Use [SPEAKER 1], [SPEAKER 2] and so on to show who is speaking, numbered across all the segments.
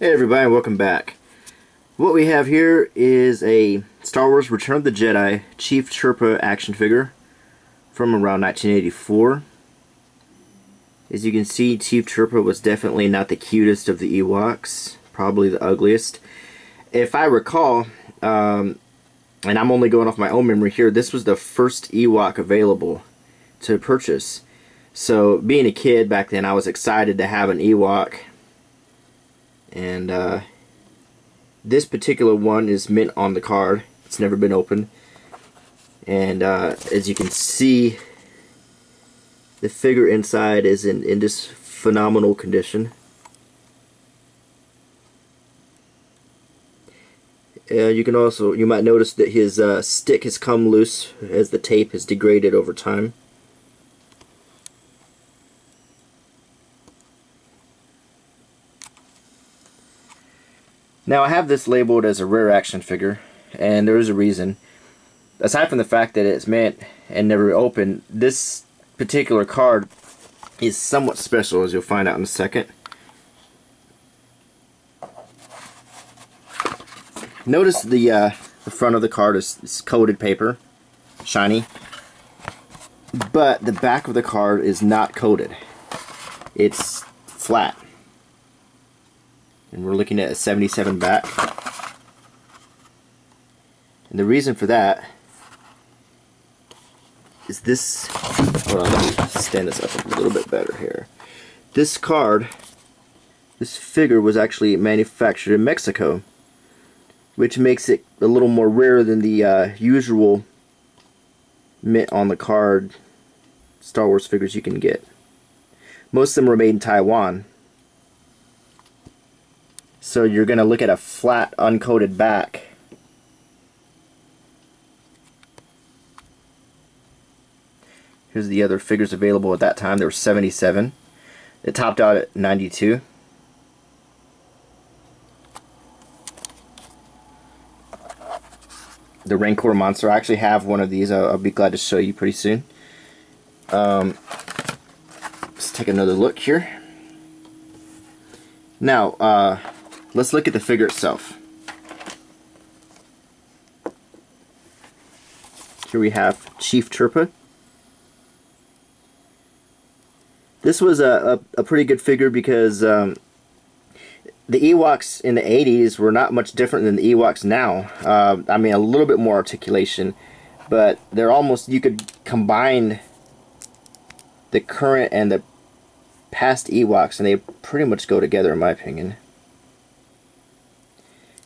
[SPEAKER 1] Hey everybody, welcome back. What we have here is a Star Wars Return of the Jedi Chief Chirpa action figure from around 1984. As you can see, Chief Chirpa was definitely not the cutest of the Ewoks, probably the ugliest. If I recall, and I'm only going off my own memory here, this was the first Ewok available to purchase. So being a kid back then, I was excited to have an Ewok. And this particular one is mint on the card. It's never been opened. And as you can see, the figure inside is in just phenomenal condition. You might notice that his stick has come loose as the tape has degraded over time. Now I have this labeled as a rare action figure, and there is a reason. Aside from the fact that it's mint and never opened, this particular card is somewhat special, as you'll find out in a second. Notice the front of the card is coated paper, shiny, but the back of the card is not coated. It's flat. And we're looking at a 77 back. And the reason for that is this. Hold on, let me stand this up a little bit better here. This card, this figure was actually manufactured in Mexico, which makes it a little more rare than the usual mint on the card Star Wars figures you can get. Most of them were made in Taiwan. So you're going to look at a flat, uncoated back. Here's the other figures available at that time. There were 77. It topped out at 92. The Rancor monster. I actually have one of these. I'll be glad to show you pretty soon. Let's take another look here. Now, let's look at the figure itself. Here we have Chief Chirpa. This was a pretty good figure because the Ewoks in the 80s were not much different than the Ewoks now. I mean, a little bit more articulation, but they're almost, you could combine the current and the past Ewoks and they pretty much go together in my opinion.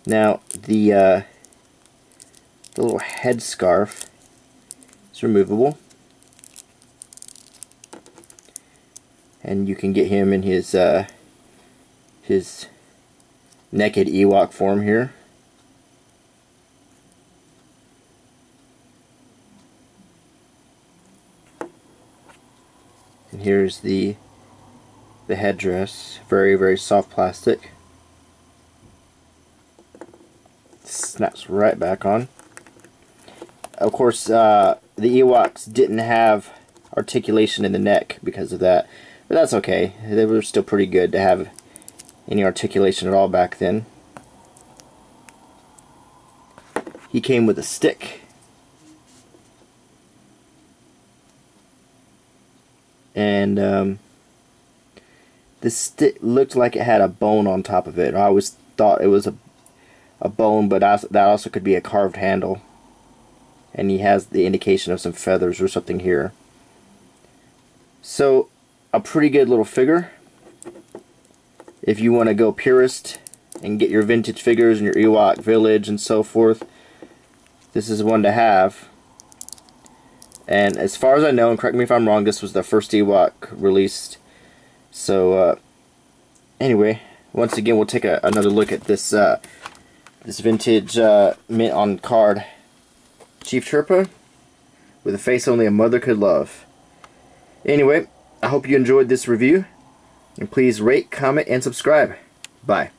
[SPEAKER 1] Now, the little head scarf is removable, and you can get him in his naked Ewok form here. And here's the headdress, very, very soft plastic. Snaps right back on. Of course, the Ewoks didn't have articulation in the neck because of that, but that's okay. They were still pretty good to have any articulation at all back then. He came with a stick, and the stick looked like it had a bone on top of it. I always thought it was a bone, but that also could be a carved handle. And he has the indication of some feathers or something here. So, a pretty good little figure. If you want to go purist and get your vintage figures in your Ewok village and so forth, this is one to have. And as far as I know, and correct me if I'm wrong, this was the first Ewok released. So, anyway, once again, we'll take another look at this this vintage mint on card Chief Chirpa with a face only a mother could love. Anyway, I hope you enjoyed this review, and please rate, comment, and subscribe. Bye.